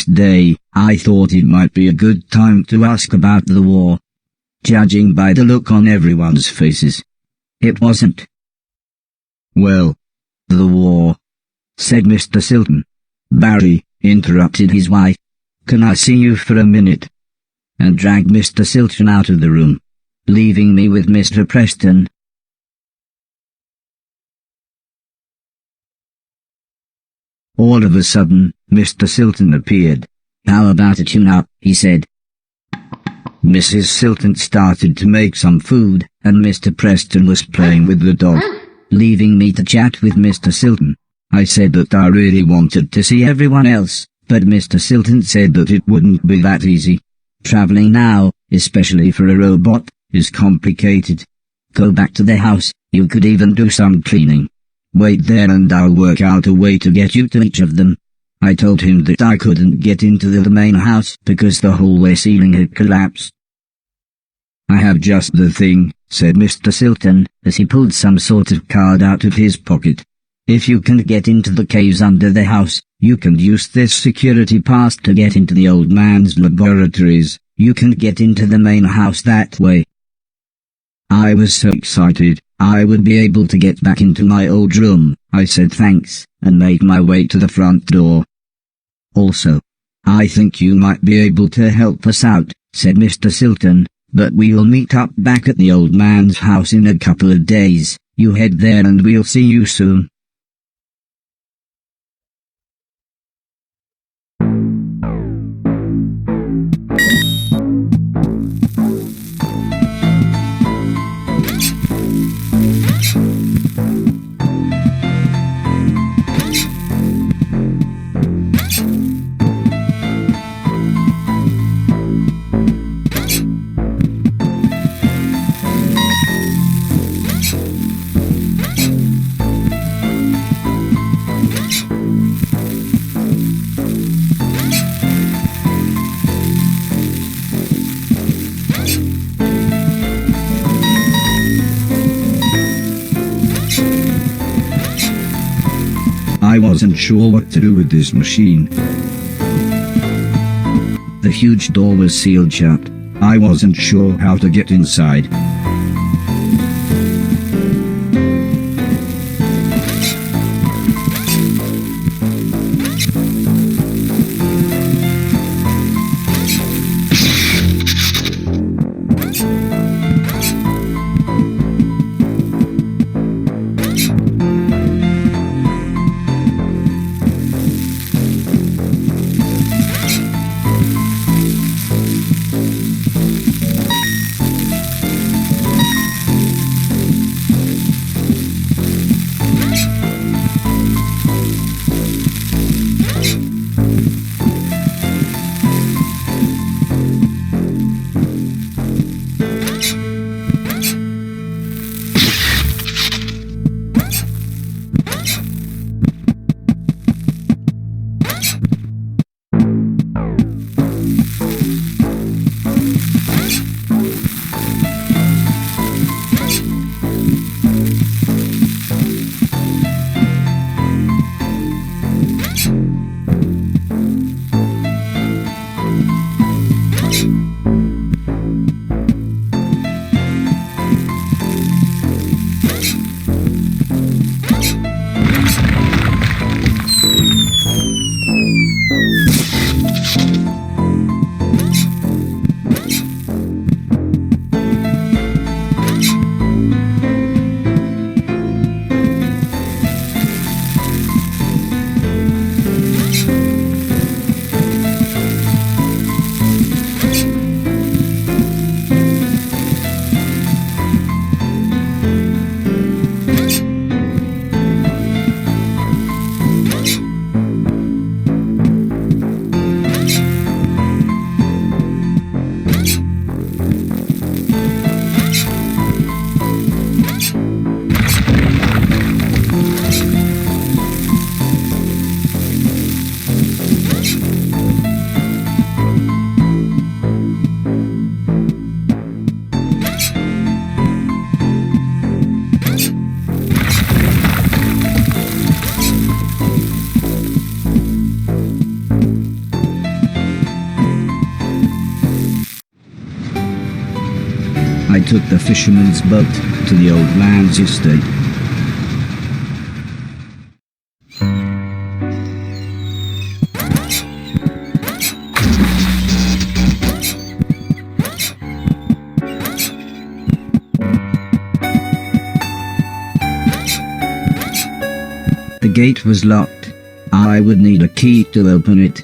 next day, I thought it might be a good time to ask about the war. Judging by the look on everyone's faces, it wasn't. "Well, the war," said Mr. Silton. "Barry," interrupted his wife, "can I see you for a minute?" and dragged Mr. Silton out of the room, leaving me with Mr. Preston. All of a sudden, Mr. Silton appeared. "How about a tune-up?" he said. Mrs. Silton started to make some food, and Mr. Preston was playing with the dog, leaving me to chat with Mr. Silton. I said that I really wanted to see everyone else, but Mr. Silton said that it wouldn't be that easy. Traveling now, especially for a robot, is complicated. Go back to the house, you could even do some cleaning. Wait there and I'll work out a way to get you to each of them. I told him that I couldn't get into the main house because the hallway ceiling had collapsed. "I have just the thing," said Mr. Silton, as he pulled some sort of card out of his pocket. "If you can get into the caves under the house, you can use this security pass to get into the old man's laboratories. You can get into the main house that way." I was so excited, I would be able to get back into my old room. I said thanks, and made my way to the front door. "Also, I think you might be able to help us out," said Mr. Silton, "but we'll meet up back at the old man's house in a couple of days. You head there and we'll see you soon." I wasn't sure what to do with this machine. The huge door was sealed shut. I wasn't sure how to get inside. took the fisherman's boat to the old man's estate. The gate was locked. I would need a key to open it.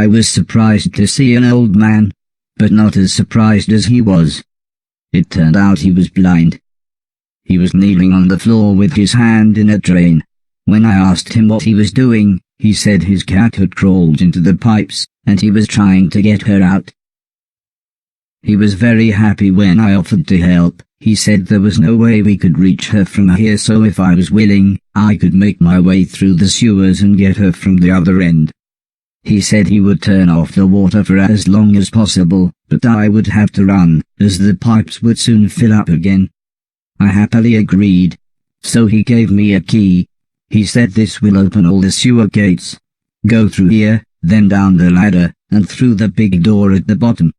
I was surprised to see an old man, but not as surprised as he was. It turned out he was blind. He was kneeling on the floor with his hand in a drain. When I asked him what he was doing, he said his cat had crawled into the pipes, and he was trying to get her out. He was very happy when I offered to help. He said there was no way we could reach her from here, so if I was willing, I could make my way through the sewers and get her from the other end. He said he would turn off the water for as long as possible, but I would have to run, as the pipes would soon fill up again. I happily agreed. So he gave me a key. He said this will open all the sewer gates. Go through here, then down the ladder, and through the big door at the bottom.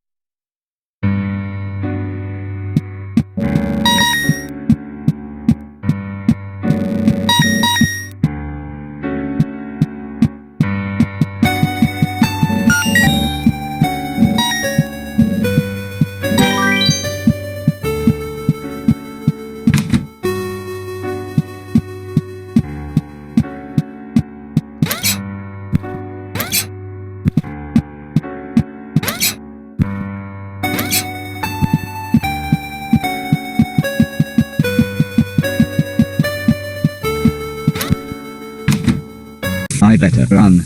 I better run.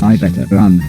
I better run.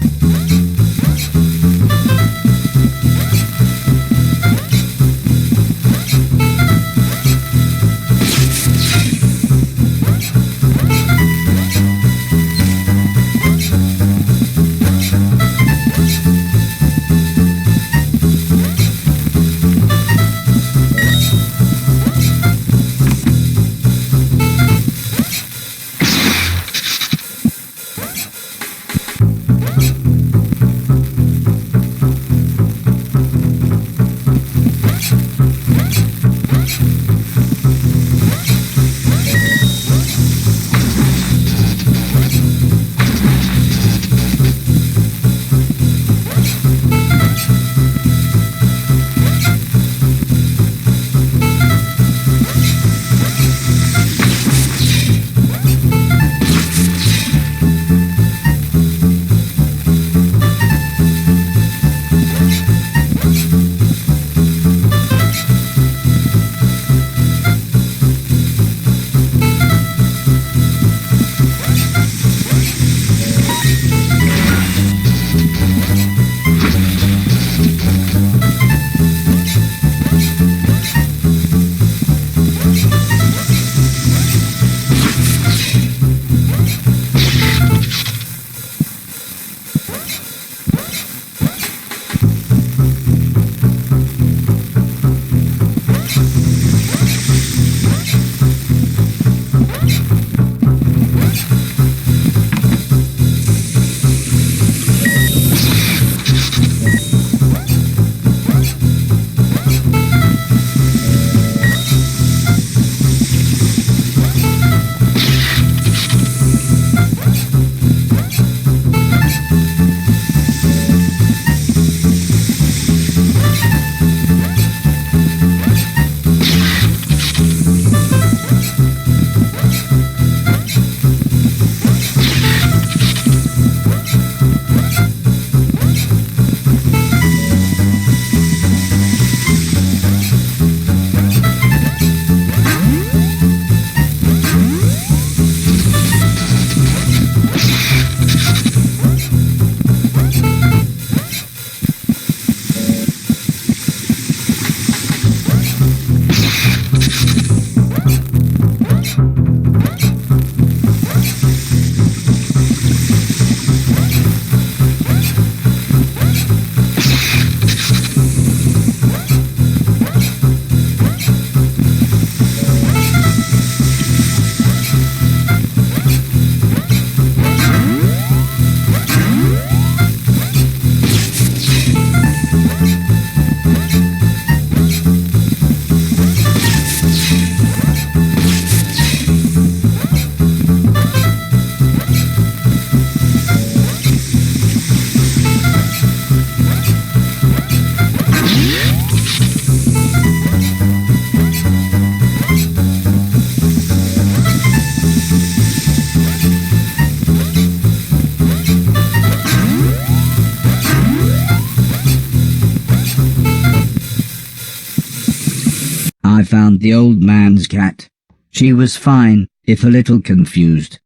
I found the old man's cat. She was fine, if a little confused.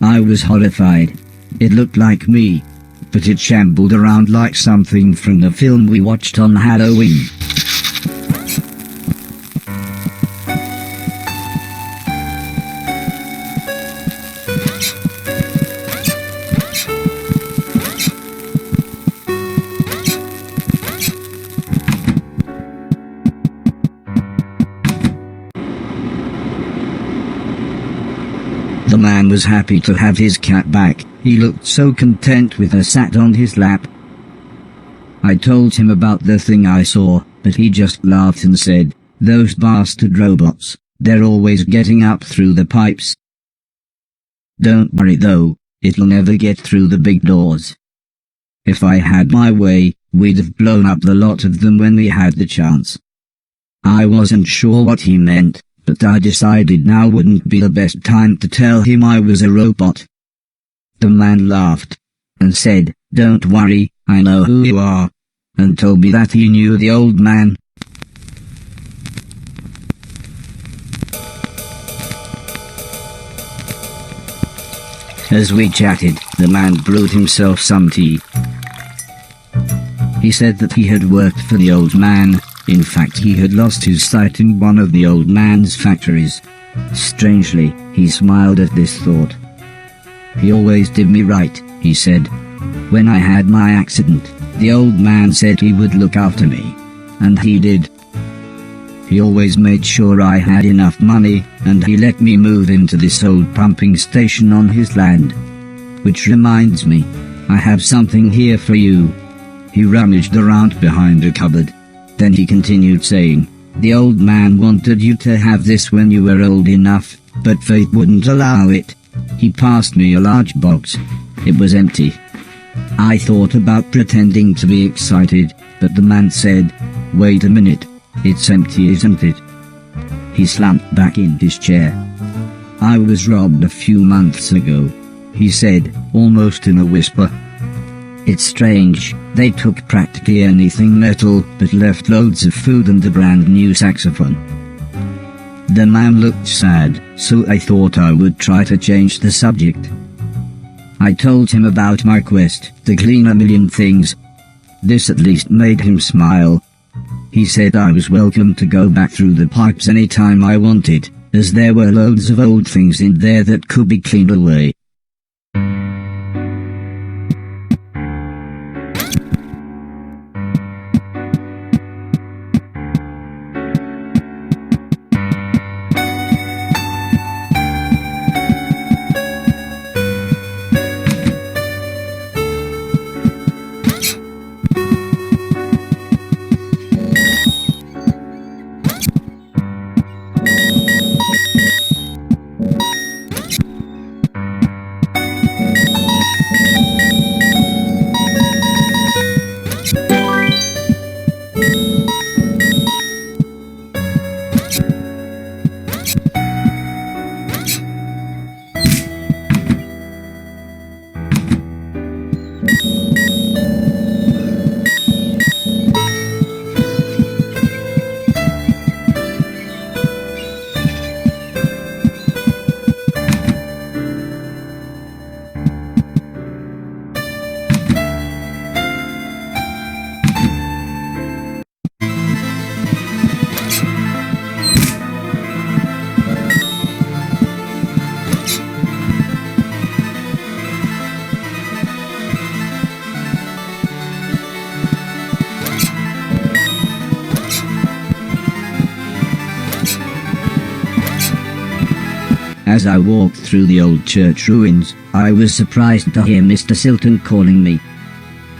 I was horrified. It looked like me, but it shambled around like something from the film we watched on Halloween. The man was happy to have his cat back. He looked so content with her sat on his lap. I told him about the thing I saw, but he just laughed and said, "Those bastard robots, they're always getting up through the pipes. Don't worry though, it'll never get through the big doors. If I had my way, we'd have blown up the lot of them when we had the chance." I wasn't sure what he meant, but I decided now wouldn't be the best time to tell him I was a robot. The man laughed and said, "Don't worry, I know who you are," and told me that he knew the old man. As we chatted, the man brewed himself some tea. He said that he had worked for the old man. In fact, he had lost his sight in one of the old man's factories. Strangely, he smiled at this thought. "He always did me right," he said. "When I had my accident, the old man said he would look after me. And he did. He always made sure I had enough money, and he let me move into this old pumping station on his land. Which reminds me, I have something here for you." He rummaged around behind a cupboard. Then he continued saying, "The old man wanted you to have this when you were old enough, but fate wouldn't allow it." He passed me a large box. It was empty. I thought about pretending to be excited, but the man said, "Wait a minute, it's empty, isn't it?" He slumped back in his chair. "I was robbed a few months ago," he said, almost in a whisper. "It's strange, they took practically anything metal, but left loads of food and a brand new saxophone." The man looked sad, so I thought I would try to change the subject. I told him about my quest to clean a million things. This at least made him smile. He said I was welcome to go back through the pipes any time I wanted, as there were loads of old things in there that could be cleaned away. As I walked through the old church ruins, I was surprised to hear Mr. Silton calling me.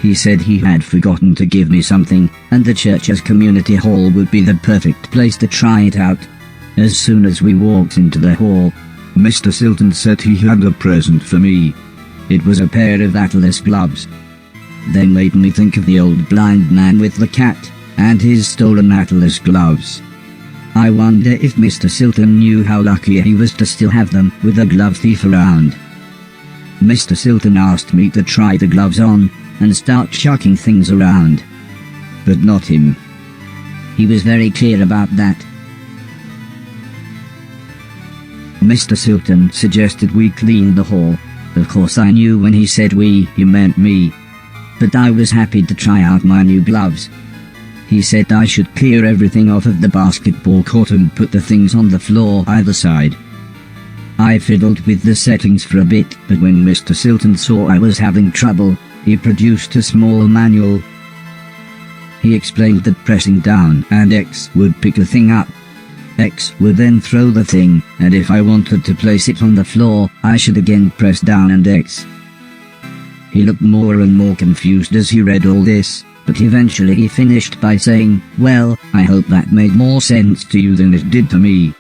He said he had forgotten to give me something, and the church's community hall would be the perfect place to try it out. As soon as we walked into the hall, Mr. Silton said he had a present for me. It was a pair of Atlas gloves. They made me think of the old blind man with the cat, and his stolen Atlas gloves. I wonder if Mr. Silton knew how lucky he was to still have them with a glove thief around. Mr. Silton asked me to try the gloves on, and start chucking things around. But not him. He was very clear about that. Mr. Silton suggested we clean the hall. Of course I knew when he said we, he meant me. But I was happy to try out my new gloves. He said I should clear everything off of the basketball court and put the things on the floor either side. I fiddled with the settings for a bit, but when Mr. Silton saw I was having trouble, he produced a small manual. He explained that pressing down and X would pick the thing up. X would then throw the thing, and if I wanted to place it on the floor, I should again press down and X. He looked more and more confused as he read all this, but eventually he finished by saying, "Well, I hope that made more sense to you than it did to me."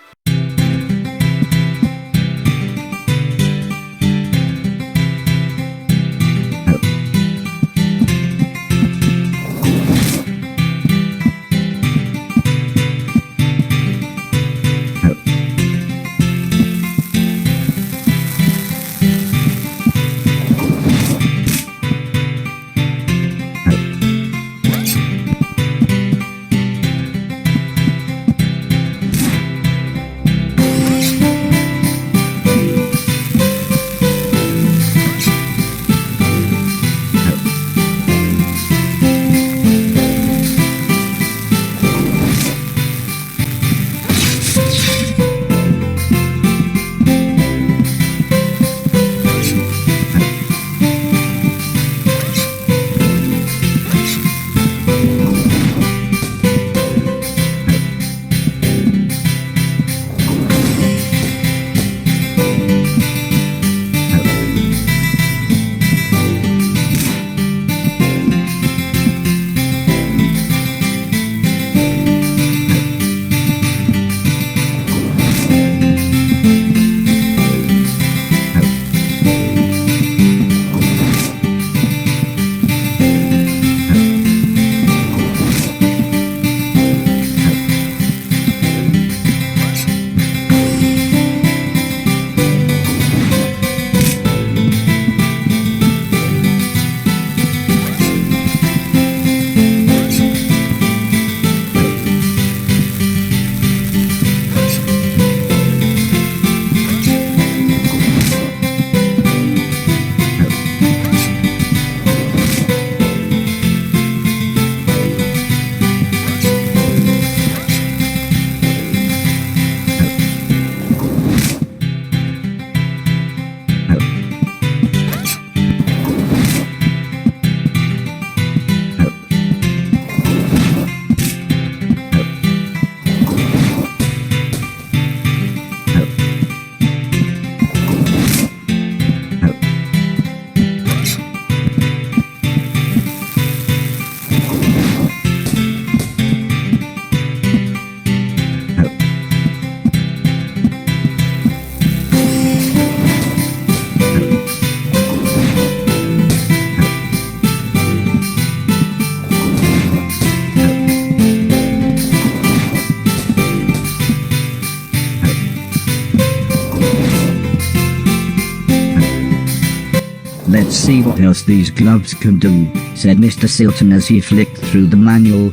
"Let's see what else these gloves can do," said Mr. Silton as he flicked through the manual.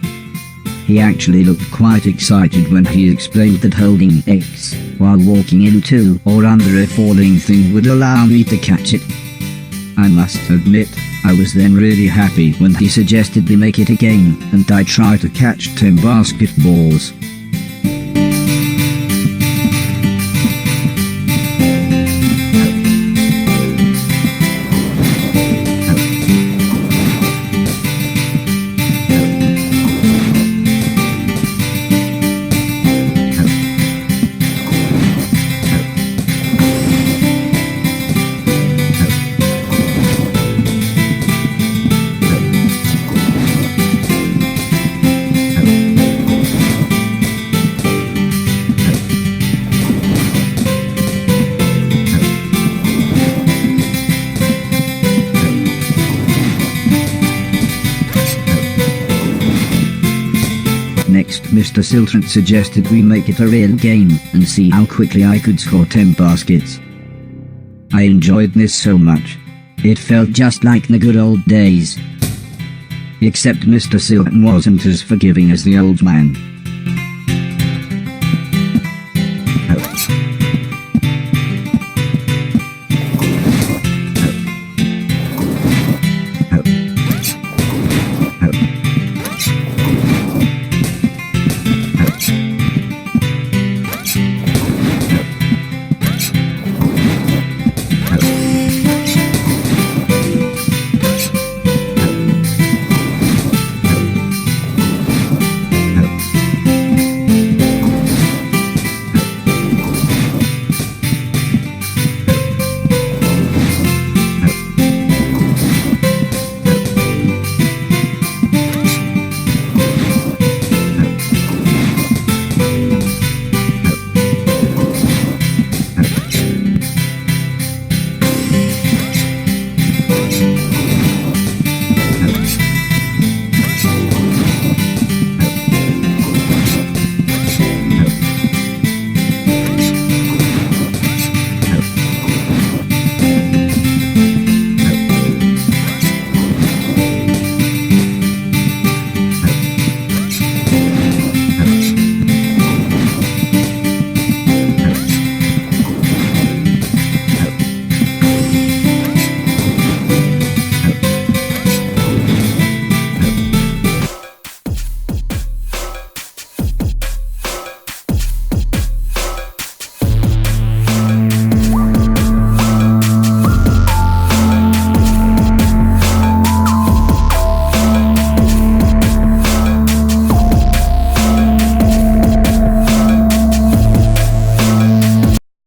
He actually looked quite excited when he explained that holding X while walking into or under a falling thing would allow me to catch it. I must admit, I was then really happy when he suggested we make it a game and I try to catch 10 basketballs. Next, Mr. Silton suggested we make it a real game and see how quickly I could score 10 baskets. I enjoyed this so much. It felt just like the good old days. Except Mr. Silton wasn't as forgiving as the old man.